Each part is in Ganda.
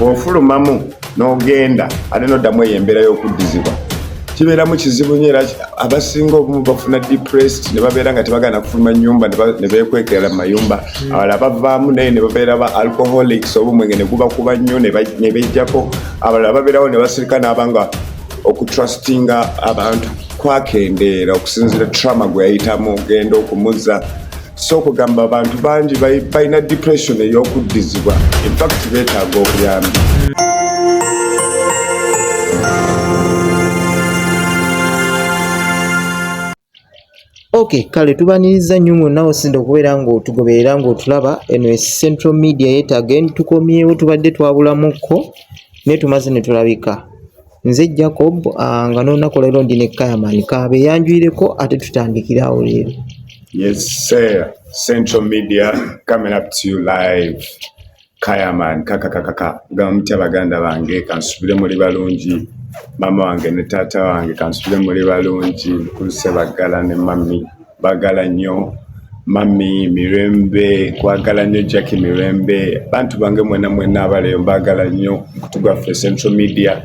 bw'ofulumamu n'ogenda ate n'oddamu eyo embeera y'okuddizibwa kibeeramu kizibu nnyo era abasinga obumu bafuna depressed ne babeera nga tebagana kufuluma nnyumba ne beekwekera mu mayumba abalala bavaamu naye ne babeera ba alcoholics obumwenge ne gubakuba nnyo ne bejjako abalala babeerawo ne basirika n'abanga okutrustinga abantu kwakendeera okusinziira trauma gwe yayitamu ogenda okumuza so okugamba abantu bangi balina depression ey'okuddizibwa infact beetaaga obuyambi. Okay, kale tubaniriza nnyo mwonna osinde okubeera ng'otugoberera ng'otulaba eno Central Media yeetaaga tukomyewo tubadde twabulamuko naye tumaze ne tulabika. Nze Jacob nga n'olunaku leero ndi ne Kayaman Kaabe yanjwireko ate tutandikirawo leero. Yes sir, Central Media coming up to you live. Kayaman kaka gamutya baganda bange kansubire muri balungi mama wange ne tata wange kansubire muri balungi kuse bagala ne mami bagala nnyo mami mirembe kwagala nnyo Jackie mirembe bantu bange mwena abaleyo mbagala nnyo kutugaffe Central Media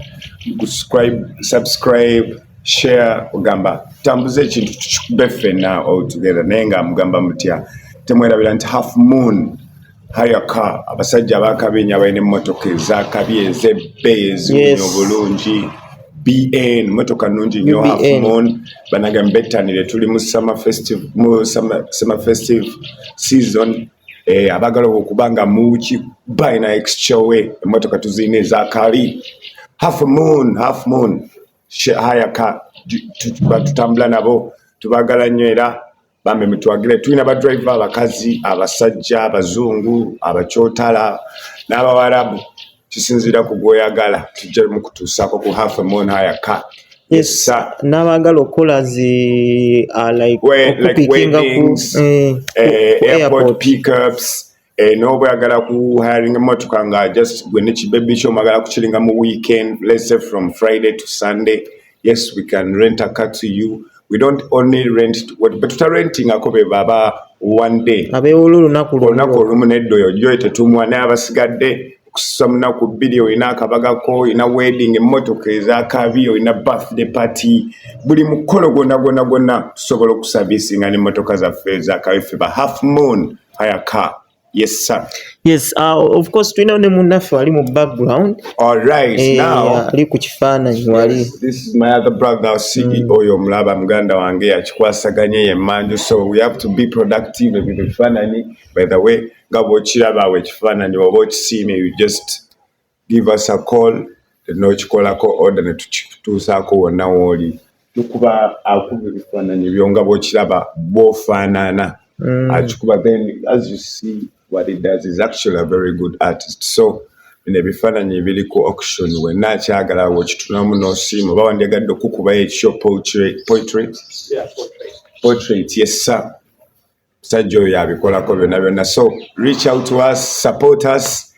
subscribe share ugamba tambuze ekintu tukikube ffenna all together naye nga mugamba mutya temwerabira nti half moon hayaka abasajja abakabenya balina emmotoka ezakabi ezebbe eziwunya obulungi BN motoka nnungi nnyo half moon banaga mbettanire tuli mu summer festive season abagala okubanga muki balina exchowe emmotoka tuzina ezakabi half moon hayaka tutambula nabo tubagala nnyo era bambe mutwagire tulina badriver abakazi abasajja abazungu abakyotala n'abawarabu kisinziira ku gwoyagala tujja mu kutuusaako ku half moon hayaka. Yes sir. N'abagala okukola like weddings, airport pickups n'obwagala ku hiring emmotoka nga just gwe nekibebi kyomagala kukiringa mu weekend, let's say from Friday to Sunday. Yes, we can rent a car to you. We don't only rent, but renting akobe baba one day. Abeewula olunaku olumu neddoyo jjo tetumwa naye abasigadde okususa munaku bbiri olina akabagako olina wedding emmotoka ezakabi olina birthday party buli mukolo gwonna tusobola okusabisinga n'emmotoka zaffe ezakabi ffe ba half moon hayaka. Yes sir. Yes, of course tulina ne munnaffe wali mu background. All right, now ali ku kifaananyi wali. This is my other brother CEO yomulaba muganda wange yakikwasaganye yemanju, so we have to be productive with the kifaananyi. By the way, nga bw'okiraba awo ekifaananyi oba okisiimye, you just give us a call n'okikolako order ne tukituusaako wonna w'oli. Tukuba akuba ebifaananyi byo nga bw'okiraba bw'ofaanana. Achikuba, then as you see what it does is actually a very good artist. So in a bifaananyi biri ku auction wenna akyagala wekitunamu n'osiima oba wandyagadde okukuba ekyo portrait. Yes sir, musajja oyo abikolako byonna. So reach out to us, support us,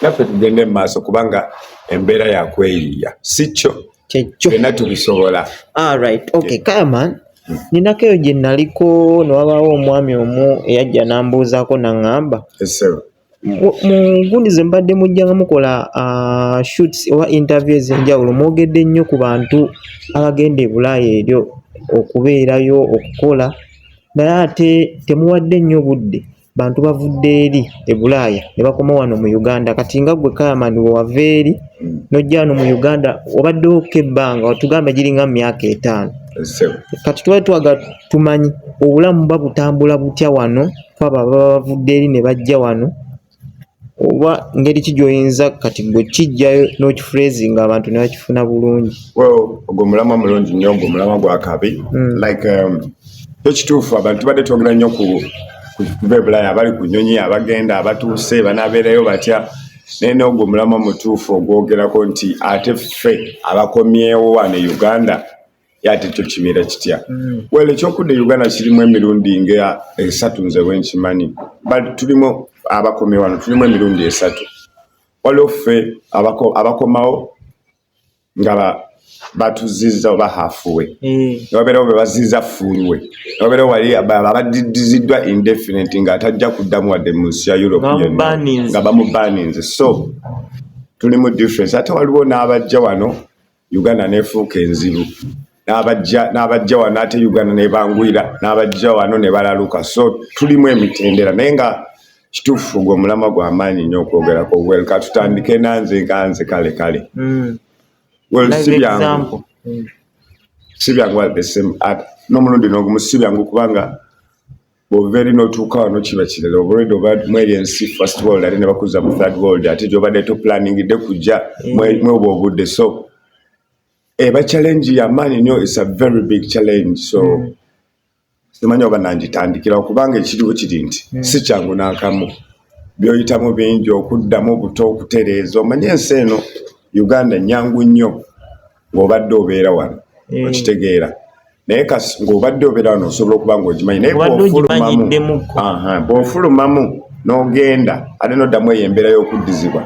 naffe tugende mu maaso kubanga embeera yakweyiiya sikyo byonna tubisobola. All right, okay, Kayaman. Ninako eyo gye naliko ne wabaawo omwami omu eyajja n'ambuuzaako n'aŋŋamba mu gundi ze mbadde mujjanga mukola shoots oba interview ez'enjawulo mwogedde nnyo ku bantu abagenda e Bulaaya eryo okubeerayo okukola naye ate temuwadde nnyo budde bantu bavudde eri e Bulaaya ne bakoma wano mu Uganda. Kati nga ggwe Kayaman wava eri n'ojja wano mu Uganda obaddeoko ebbanga watugamba giringa mu myaka 5. Kati twagala tumanyi obulamu babutambula butya wano kwaba bavudde eri ne bajja wano oba ngeri ki gy'oyinza kati gwe kijjayo n'okifreezing nga abantu ne bakifuna bulungi. Well, ogwo mulama mulungi nnyo, ogwo mulama gwa kabi. Like ekituufu abantu badde twogera nnyo ku Bulaaya abali ku nnyonyi abagenda abatuuse banaabeerayo batya naye n'ogwo mulama mutuufu ogwogerako nti ate ffe abakomyewo wano e Uganda yate kyo kibeera kitya. Well, ekyokudda Uganda kirimu emirundi nga 3 nze bwenkimanyi, but tulimu abakomye wano tulimu emirundi 3. Waliwo ffe abakomawo nga batuzizza oba hafuwe nobeerawo bebaziza fuulwe nobeerawo wali abadiziddwa indefinite nga atajja kuddamu wadde mu nsi ya Europe nga bamubaninze. So tuli mu difference ate waliwo n'abajja wano Uganda nefuuka enzibu n'abajja wano ate Uganda nebangwira n'abajja wano ne balaluka so tulimu emitendera naye nga kituufu gwe omulama gw'amaanyi nnyo okwogerako well katutandike nanze kale si byangu at the same n'omulundi n'ogumu si byangu kubanga bw'ova eri n'otuuka wano kiba kirala obalready oba mweri ensi first world ate ne bakuza mu third world ate gy'obadde toplaningidde kujja mwebwa obudde so eba challenge y'amaanyi nnyo is a very big challenge so simanyi oba nangitandikira kubanga ekiriwo kiri nti si kyangu n'akamu by'oyitamu bingi okuddamu buto okutereeza omanyi ensi eno Uganda nyangu nnyo ng'obadde obeera wano okitegeera naye kasi ng'obadde obeera wano osobola okuba ng'ogimanyi naye bw'ofulumamu n'ogenda ate n'oddamu eyo embeera y'okuddizibwa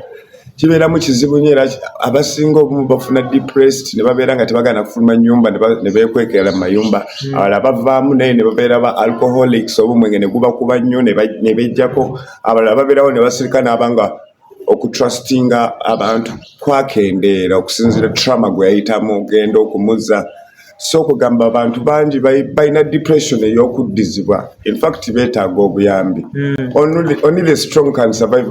kibeeramu kizibu nnyo era abasinga obumu bafuna depressed ne babeera nga tebagana kufuluma nnyumba ne beekwekera mu mayumba abalala bavaamu naye ne babeera ba alcoholics obumwenge ne gubakuba nnyo ne bejjako abalala babeerawo ne basirika n'abanga okutrustinga abantu kwakendeera okusinziira trauma gwe yayitamu ogenda okumuza so okugamba abantu bangi balina depression ey'okuddizibwa in fact beetaaga obuyambi only the strong can survive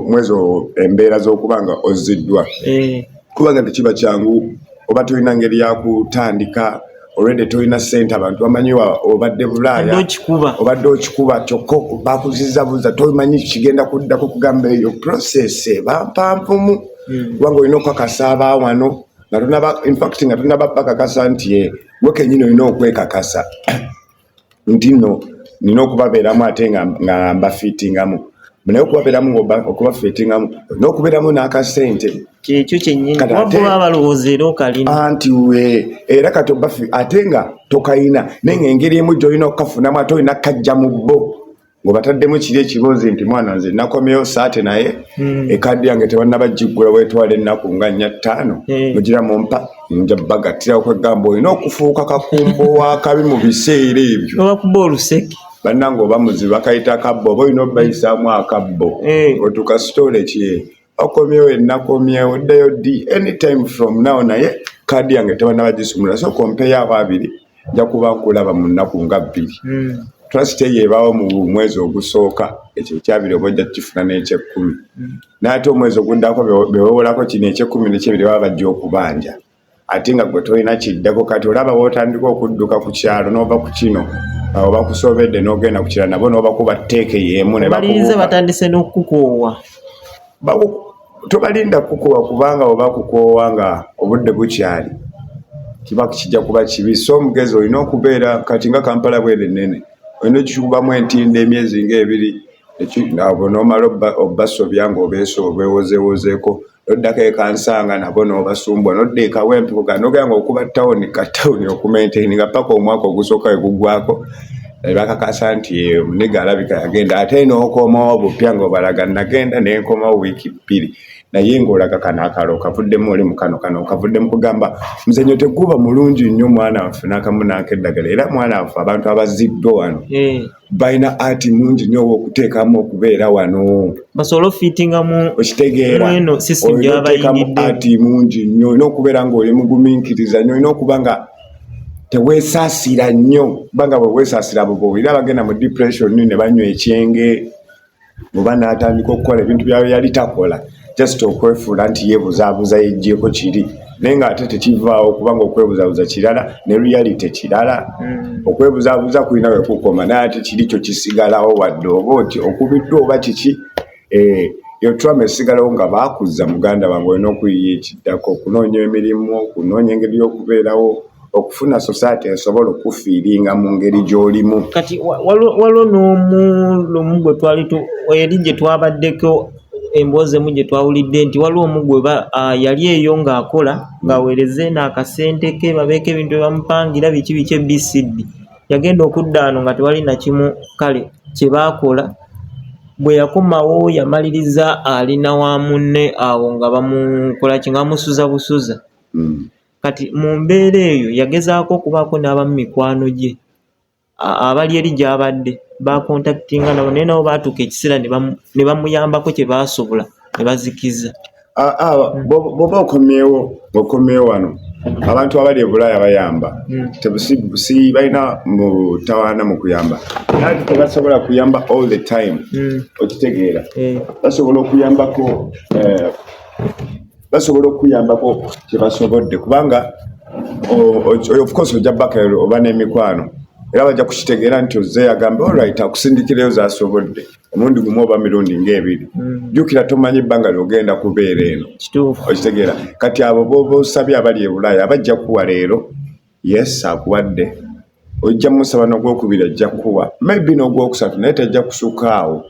mwezo embeera z'okuba nga ozziddwa kubanga tekiba kyangu oba tolina ngeri yakutandika already tolina ssente abantu bamanyiwa obadde Bulaaya obadde okikuba kyokka bakuzizabuza tomanyi kigenda kuddako kugamba eyo process bampanvumu kubanga olina okukakasa abaawano in fact nga tunaba bakakasa nti gwe kennyini olina okwekakasa nti nno nina okubabeeramu ate nga mbafiitingamu naye okubabeeramu okubafiitingamu n'okubeeramu n'akasente kyekyo kyennyini wabula balowooza era okalina anti era kati ate nga tokayina naye ng'engeri emu gy'olina okukafunamu ate olina kajja mu bbo ng'obataddemu kiri ekibuuzi nti mwana nze nakomyewo saate naye ekaddi yange tebannabaggiggula weetwala ennaku nga 4-5 mugira mumpa nja bagattira okwegamba olina okufuuka kakumbo w'akabi mu biseera ebyo obakuba oluseke bannange oba muzibu bakayita akabbo oba olina obbayisaamu akabbo otuuka sitole ki okomyewo ennakomyewo oddayo ddi anytime from now naye kaddi yange tebannabagisumula so kompeyo abo abiri nja kuba nkulaba mu nnaku nga 2 trust yeebaawo mu mwezi ogusooka ekyo ekyabiri oba ojja kukifuna n'eky'ekkumi n'ate omwezi oguddako bewewolako kino eky'ekkumi n'ekyebiri baba bajja okubanja ate nga gwe tolina kiddako kati olaba wootandika okudduka ku kyalo n'ova ku kino oba kusobedde n'ogenda ku kirala nabo n'obakuba tteeke y'emu ne bakubuuka batandise n'okukukoowa tobalinda kukoowa kubanga oba kukoowa nga obudde bukyali kiba kijja kuba kibi so omugezi olina okubeera kati nga Kampala bwere nnene olina okikubamu entindo emyezi ng'ebiri abo n'omala obbasobya ng'obeesa obwewozeewozeeko n'oddako ekansanga nabo n'obasumbwa n'odda ekawa empuuga n'ogenda ng'okuba tawuni katawuni okumentaininga paka omwaka ogusooka we guggwako bakakasa nti omuniga alabika yagenda ate n'okomawo bupya ng'obalaga nagenda n'enkomawo wiiki 2 naye ng'olaga kano akalo okavuddemu oli mu kano okavuddemu kugamba muzannyo teguba mulungi nnyo mwana waffe n'akamu n'akeddagala era mwana waffe abantu abaziddwa wano balina ati mungi nnyo okuteekamu okubeera wano basobola ofiitingamu okitegeera eno system gy'abayingidde ati mungi nnyo olina okubeera ng'oli mugumiikiriza nnyo olina okuba nga teweesaasira nnyo kubanga bwe weesaasira abo bw'olina bagenda mu depression ne banywa ekyenge oba n'atandika okukola ebintu byabo yali takola just okwefuula nti yeebuzaabuza yeggyeko kiri naye ng'ate tekivaawo kubanga okwebuzaabuza kirala ne reality kirala okwebuzaabuza kulina we kukoma naye ate kiri kyo kisigalawo wadde oba oti okubiddwa oba kiki yo trauma esigalawo nga baakuzza muganda wange olina okuyiya ekiddako okunoonya emirimu okunoonya engeri y'okubeerawo okufuna society esobola okufiiringa mu ngeri gy'olimu kati waliwo n'omu gwe twali eri gye twabaddeko emboozi emu gye twawulidde nti waliwo omugwe yali eyo ng'akola ng'aweereze n'akasente ke babeeko ebintu bye bamupangira biki BCD yagenda okudda ano nga tewali na kimu kale kye baakola bwe yakomawo yamaliriza alina wa munne awo nga bamukola ki nga bamusuza busuza kati mu mbeera eyo yagezaako okubaako n'abamu mikwano gye abali eri gy'abadde bakontaktinga nabo naye nabo baatuuka ekiseera ne bamuyambako kye baasobola ne bazikiza Bw'oba okomyewo wano abantu abali e Bulaaya bayamba tebusi balina mutawaana mu kuyamba naye tebasobola kuyamba all the time okitegeera basobola okuyambako kyebasobodde kubanga of course ojja bakero oba n'emikwano era bajja kukitegeera nti ozze yagambe alright akusindikireyo zaasobodde omundi gumu oba mirundi ng'ebiri jjukira tomanyi ebbanga ly'ogenda kubeera eno okitegeera kati abo b'osabye abali e Bulaaya abajja kuwa leero yes akuwadde ojja musaba n'ogwokubiri ajja kuwa maybe n'ogwokusatu naye tajja kusukka awo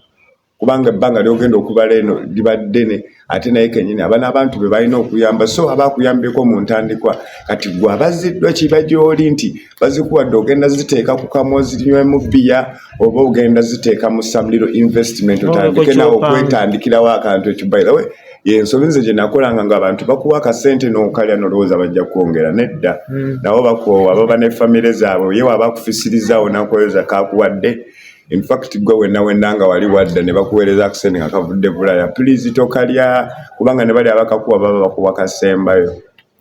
kubanga ebbanga ly'ogenda okubala eno liba ddene ate naye kennyini aba n'abantu be balina okuyamba so aba akuyambeko mu ntandikwa kati gwe abaziddwa kiba gy'oli nti bazikuwadde ogenda ziteeka ku kamwa zinywemu bbiya oba ogenda ziteeka mu some little investment otandike nawe okwetandikirawo akantu ekyo by the way yensobi nze gye nakolanga ng'abantu bakuwa akasente n'okalya n'olowooza bajja kwongera nedda nabo bakoowa baba ne famire zaabwe ye waba akufisirizaawo nakweweza kakuwadde in fact gwe wenna nga wali wadda ne bakuweereza akasente nga kavudde Bulaaya please tokalya kubanga ne bali abakakuwa baba bakuwa kasembayo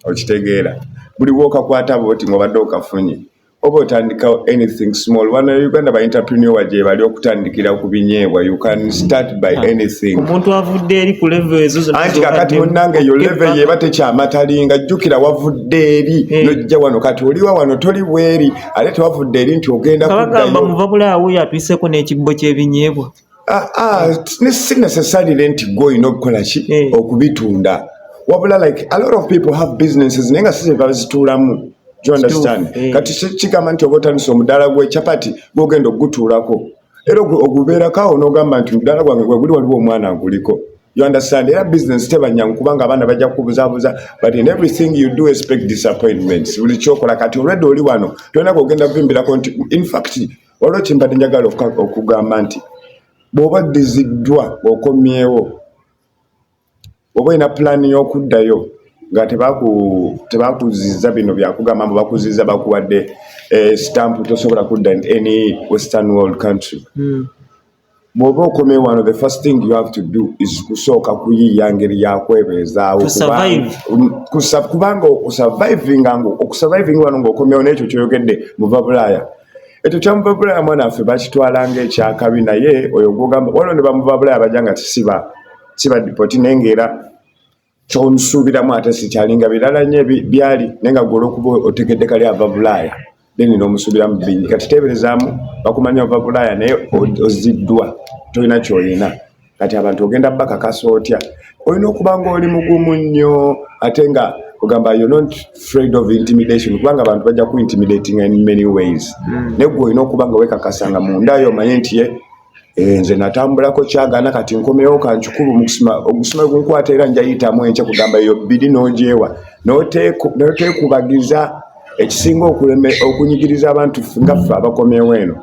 okitegeera buli bwokakwata booti ng'obadde okafunye oba otandikawo anything small wana Uganda ba entrepreneur gye bali okutandikira ku binyeebwa you can start by anything omuntu avudde eri ku level ezo zonna anti kakati munnange eyo level yeba tekyamatalinga jjukira wavudde eri nojja wano kati oliwa wano toli bweri ate tewavudde eri nti ogenda kuddayo Bamuvabulaya wuyo atwiseko n'ekibbo ky'ebinyeebwa si necessarily nti gwe olina okukola ki okubitunda wabula like a lot of people have businesses naye nga si bazituulamu. Do you understand? Kati kigamba nti oba otandise omudaala gw'ekyapati gw'ogenda ogutuulako era ogubeerako n'ogamba nti omudaala gwange gwe guli waliwo omwana aguliko. You understand? Era business tebanyangu kubanga abaana bajja kubuzaabuza but in everything you do expect disappointments. Buli kyokola kati olwedde oli wano tolina kugenda kuvimbirako nti in fact waliwo kyembadde njagala okugamba nti bw'oba Badizidwa okomyewo oba olina pulaani y'okuddayo nga tebakuziza bino byakugamba mbu bakuziza bakuwadde stamp tosobola kudda in any western world country bw'oba okomyewo wano the first thing you have to do is kusooka kuyiiya ngeri yakwebeezaawo kubanga okusurviving wano ng'okomyewo n'ekyo kyoyogedde Muvabulaya ekyo kya Muvabulaya mwana waffe bakitwalanga ekyakabi naye oyo gwogamba waliwo ne Bamuvabulaya bajja nga siba dipoti naye ng'era ky'omusuubiramu ate sikyalinga birala nnyo byali naye nga gwe olw'okuba otegedde kali ava Bulaaya then n'omusuubiramu bingi kati teeberezaamu bakumanya ova Bulaaya naye oziddwa tolina ky'olina kati abantu ogenda bakakasa otya olina okuba ng'oli mugumu nnyo ate nga ogamba you're not afraid of intimidation kubanga abantu bajja ku intimidating in many ways naye gwe olina okuba nga wekakasa nga mundayo omanye nti nze natambulako kyagaana kati nkomewo kankikulu ogusima gunkwata era njayitamu enkya kugamba eyo bbiri n'ogyewa n'oteekubagiza ekisinga okunyigiriza abantu nga ffe abakomyewo eno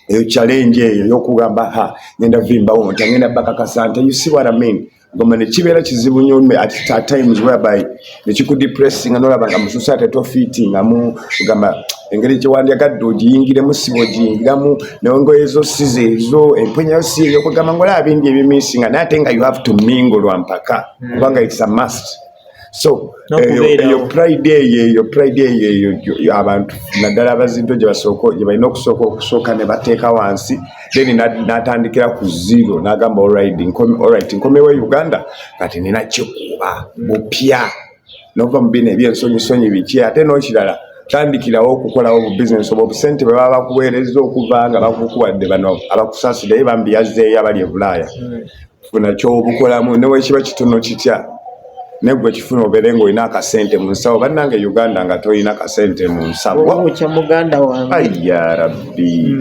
eyo challenge eyo y'okugamba ngenda vimbawo nti ngenda bakakasa nti you see what I mean goma ne kibeera kizibu nnyo at times whereby nekikudepressinga n'olaba nga mu society tofiitingamu kugamba engeri gyewandyagadde ogiyingiremu si bw'ogiyingiramu n'engoye ezo si zeezo empenyayo si eyo kugamba ng'olaba bindi ebimisinga naye ate nga you have to mingle mpaka kubanga it's a must so eyo pride eyo abantu naddala abazinto gye balina okusooka ne bateeka wansi then n'atandikira ku zero n'agamba alright nkomewo Uganda kati nina kikuba bupya n'ova mu bino ebyensonyi biki ate n'okirala tandikirawo okukolawo bu business oba obusente bwe baba bakuweereza okuva nga bakukuwadde bano abakusasudde bambi yazzeeyo abali e Bulaaya funa ky'obukolamu ne wekiba kitono kitya ne gwe kifuna obeere ng'olina akasente mu nsawo bannange Uganda nga tolina kasente mu nsawo kya muganda wange ayya rabbi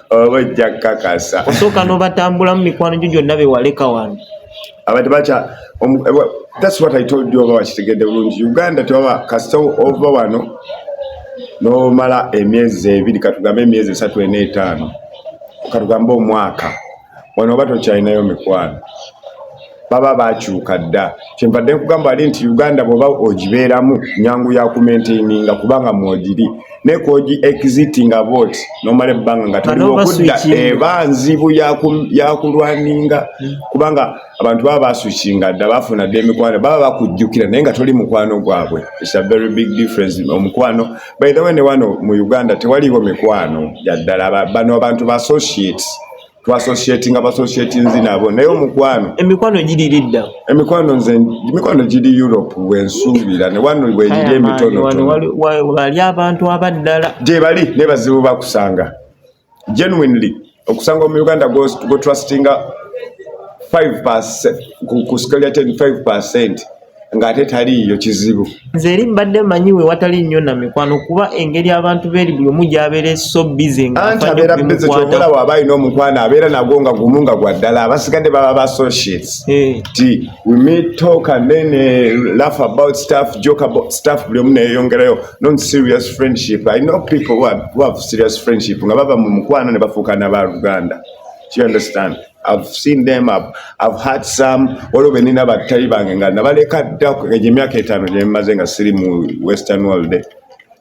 oba ojja kakasa osooka n'obatambulamu mikwano gyo gyonna bewaleka wano abantu bakya that's what I told you oba wakitegedde bulungi Uganda tewaba kasita ova wano n'omala emyezi 2 katugambe emyezi 3 4 5 katugambe omwaka wano oba tokyalinayo mikwano baba bakyuka dda. Kyenvadde nkugamba ali nti Uganda bw'oba ogibeeramu nyangu ya kumaintaininga kubanga mwogiri ne kwogi exitinga vote nomala ebbanga nga toliwo okudda eba nzibu ya kulwaninga kubanga abantu baba baswikinga dda bafuna dda emikwano baba bakujjukira naye nga toli mukwano gwabwe. It's a very big difference. Omukwano by the way ne wano mu Uganda tewaliwo mikwano yaddala bano abantu ba associates twasociatinga basociatinzi nabo naye omukwano emikwano giridda emikwano giri Europe wensuubira ne wano weyiri emitono wali abantu abaddala gye bali ne bazibu bakusanga genuinely okusanga mu Uganda go trustinga 5% ku scale ya 5% ng'ate taliiyo kizibu. Nze eri mbadde manyiwe watali nnyo na mikwano kuba engeri abantu beeri buli omu gy'abeera so busy anti abeera busy ky'olaba aba alina omukwano abeera nagwo nga gumu nga gwa ddala abasigadde baba ba associates ti we meet talk and then laugh about stuff joke about stuff buli omu neeyongerayo non serious friendship. I know people who have serious friendship nga baba mu mukwano ne bafuuka n'abaluganda. Do you understand? I've seen them, I've had some olwo nina battali bange nga nabaleka dda emyaka 5 gye mmaze nga siri mu western world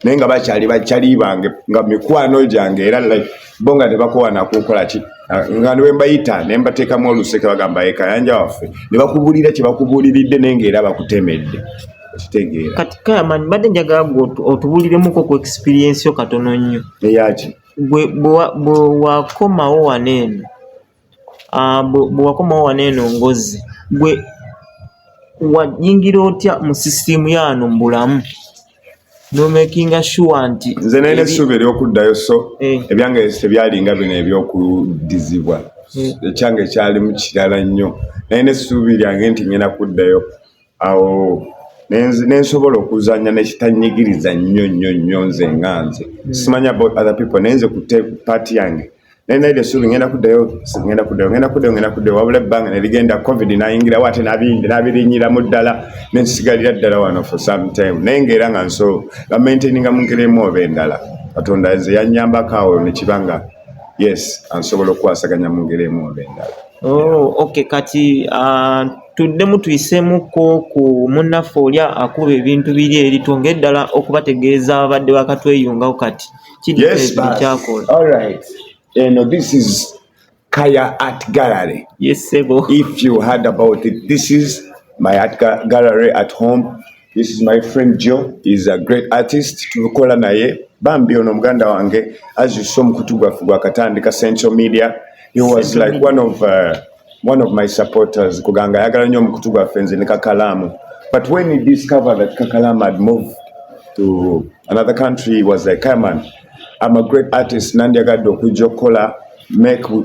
naye nga bakyali bange nga mikwano gyange era like bonga ne bakowana kukola ki nga ne mbayita ne mbateekamu oluseke bagamba ekayanja waffe ne bakubulira kye bakubuliridde naye nga era bakutemedde kitegeera. Kati Kayaman badde njagala otubuliremu ku experience yo katono nnyo eyaki bwewakomawo waneeno bwewakomawo waneeno ngozi gwe wayingira otya mu sisitimu yano mu bulamu nomakinga sure nti nze nalina essuubi ery'okuddayo so ebyange tebyalinga bino ebyokudizibwa ekyange kyalimu kirala nnyo nalina essuubi lyange nti ngenda kuddayo awo nensobola okuzanya nekitanyigiriza nnyo nze nga nze simanya about other people naye nze ku party yange naye essuubi ngenda kuddayo wabula ebbanga ne ligenda covid nayingirawo ate nabirinyiramu ddala nensigalira ddala wano for some time naye ngaera nga nga maintaininga mu ngeri emu oba endala Katonda nze yannyambako awo nekibanga yes ansobola okukwasaganya mu ngeri emu oba endala. Okay, kati tuddemu tuyiseemuko ku munnaffe oli akuba ebintu biri eri twongere ddala okubategeeza abadde bakatweyungawo kati kidikyakola. All right. This is Kaya Art Gallery. Yes, Sebo. If you heard about it, this is my art gallery at home. This is my friend Joe. He's a great artist. Tukola naye bambi ono muganda wange as you saw mukutu gwaffe gwakatandika Central Media. He was like one of my supporters. Kuganga yagala nnyo mukutu gwaffe nze ne Kakalamu. But when he discovered that Kakalamu had moved to another country, he was like, Kayaman, I'm a great artist. Nandi agadde okujja okukola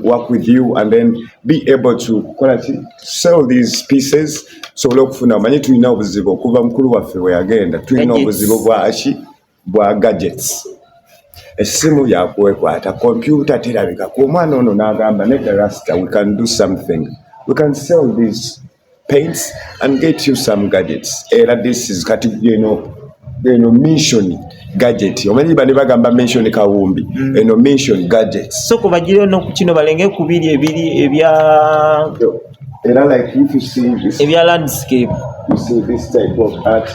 work with you and then be able to sell these pieces. So okufuna manyi tulina obuzibu okuva mukulu waffe we yagenda tulina obuzibu bwa gadgets. Essimu yakwekwata kompyuta terabika ku omwana ono n'agamba nedda rasta we can do something. We can sell these paints and get you some gadgets. Era this is kati mission gadget omanyi bane bagamba mention kawumbi mention gadgets so kubagire no kukino balenge kubiri ebya era like if you see this ebya landscape you see this type of art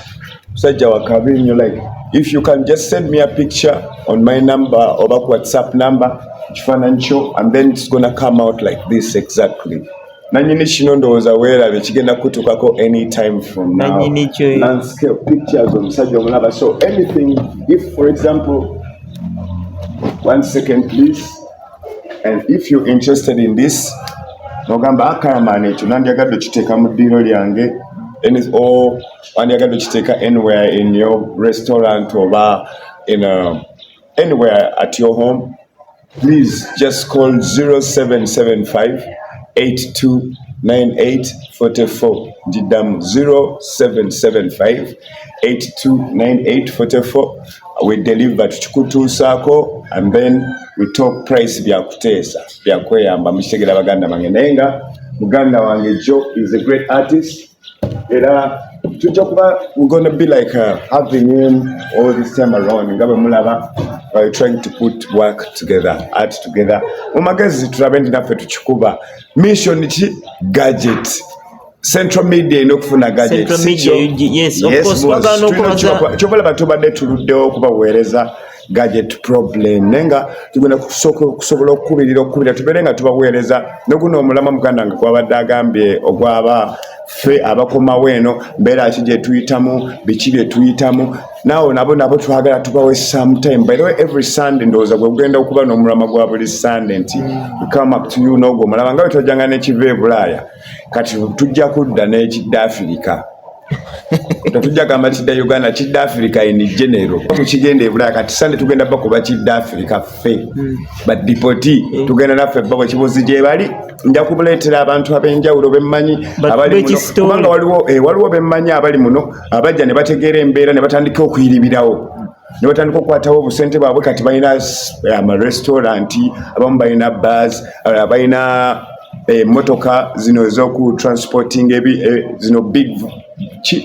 sajja wakabinyo like if you can just send me a picture on my number or back WhatsApp number kifanancho and then it's gonna come out like this exactly. Nanyini kino ndowooza weerabe kigenda kutukako anytime from now. Landscape pictures omusajja omulaba. So anything, if for example, 1 second please, and if you're interested in this, nogamba Kayaman ekyo nandyagadde okiteeka mu ddiiro lyange or wandyagadde okiteeka anywhere in your restaurant oba in anywhere at your home, please just call 0775 829844 Jidam 0775 829844. We deliver tukutuusako and then we talk price byakuteesa byakweyamba mukitegera baganda bange naye nga muganda wange Joe is a great artist era tujja kuba we're gonna be like having him all this time around nga bwe mulaba by trying to put work together, art together. Mumagezi tulabe ndi naffe tukikuba mission ki gadget Central media inokufuna gadget. Central media, yes, of course. Chobola batubadde tuluddewo okubaweereza gadget problem nenga tugenda kusobola okukubirira tubeere nga tubaweereza noguno omulama muganda nga gwabadde agambye ogwaba ffe abakomawo eno mbeera ki gye tuyitamu biki bye tuyitamu nabo twagala tubawe sometime. By the way, every Sunday ndowooza gwe gugenda okuba n'omulama gwa buli Sunday nti we come up to you n'ogwo omulama nga bwe twajjanga n'ekiva e Bulaaya kati tujja kudda n'ekidda Afirika. Tujja gamba kidda Uganda kidda Africa in general tukigenda e Bulaaya kati Sunday tugenda bakuba kidda Africa ffe badipoti tugenda naffe babo kibuzi gye bali nja kubuleetera abantu ab'enjawulo bemmanyi abali muno kubanga waliwo bemmanyi abali muno abajja ne bategeera embeera ne batandika okuyiribirawo ne batandika okukwatawo obusente bwabwe kati balina amarestauranti abamu balina bars balina motoka zino ez'oku transporting zino big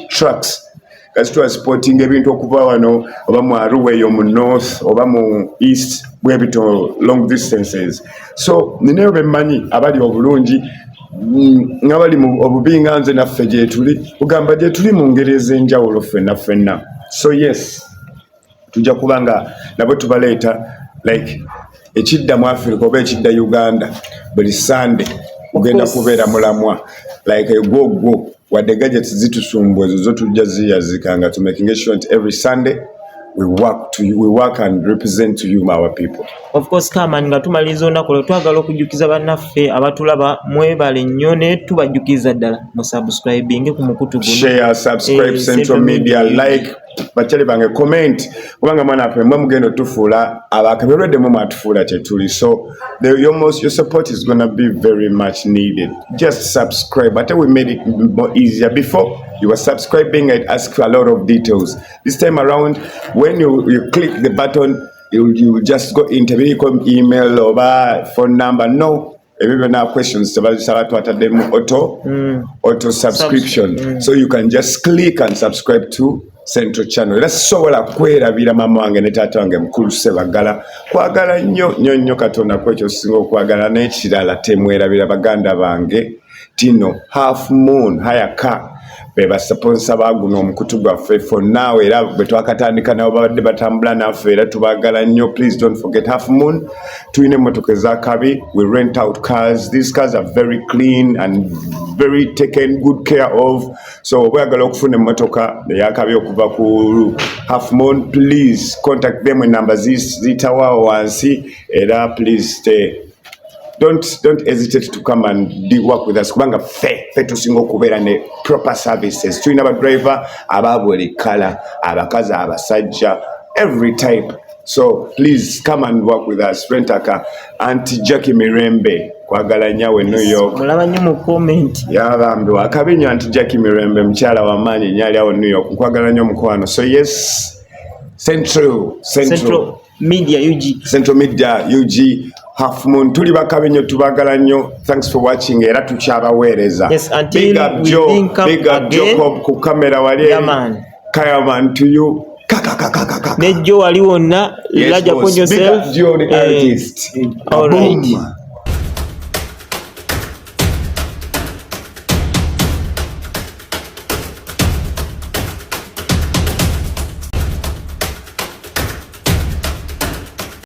trucks kasi transporting ebintu okuva wano oba mu Arua eyo mu north oba mu east bwebito long distances. So nineyo bemmanyi abali obulungi ngabali mu obubinga nze naffe gye tuli kugamba gye tuli mu ngeri ez'enjawulo ffenna. So yes tujja kubanga nabo tubaleeta like ekidda mu Africa oba ekidda Uganda buli Sunday ugenda kubeera mulamwa like gwo wadde gadgets zitusumbwa ezo zo tujja ziyazikanga to making sure that every Sunday we work and represent to you our people. Of course Kayaman nga tumaliriza olunaku lwe twagala okujjukiza bannaffe abatulaba mwebale nnyo ne tubajjukiza ddala mu subscribing ku mukutu guno share subscribe Central Media like bachali bange comment kubanga mwana affe mwe mugendo tufuula abakaberwedde mu matufuula kyetuli so your support is gonna be very much needed. Just subscribe. But we made it more easier. Before you were subscribing, I'd ask for a lot of details. This time around, when you click the button, you just go into email or phone number. No, even now questions auto subscription. So you can just click and subscribe to Central Channel. That's so well kwerabira mama wange ne taata wange mukulu Sebagala kwagala nnyo Katonda kwekyo singo kwagala n'ekirala temwerabira baganda bange Tino Half Moon Hayaka beba sponsor baguno omukutu gwaffe for now era bwe twakatandika nabo babadde batambula naffe era tubagala nnyo. Please don't forget Half Moon tuyine emmotoka ez'akabi. We rent out cars. These cars are very clean and very taken good care of. So bwagala okufuna emmotoka ey'akabi okuva ku Half Moon, please contact them in numbers zitawa wansi era please stay. Don't hesitate to come and work with us. Kubanga fe tusinga okubeera ne proper services. Tulina aba driver ababuli kala abakazi abasajja every type. So please come and work with us. Rent a car. Auntie Jackie Mirembe kwagala nyawe New York. Mulaba nnyo mu comment. Yabambiwa akabinyo Auntie Jackie Mirembe mukyala wa maanyi nyali awo New York. Kwagala nnyo mukwano. So yes, Central Media UG. Central Media UG. Half Moon tuli bakabinyo tubagala nnyo. Thanks for watching era tukyabaweereza. Yes, until big up we Joe, link up big up again. Jacob ku kamera wali. Kayaman to you. Ne Joe wali wonna. Yes, boss. Big up Joe the artist. All right.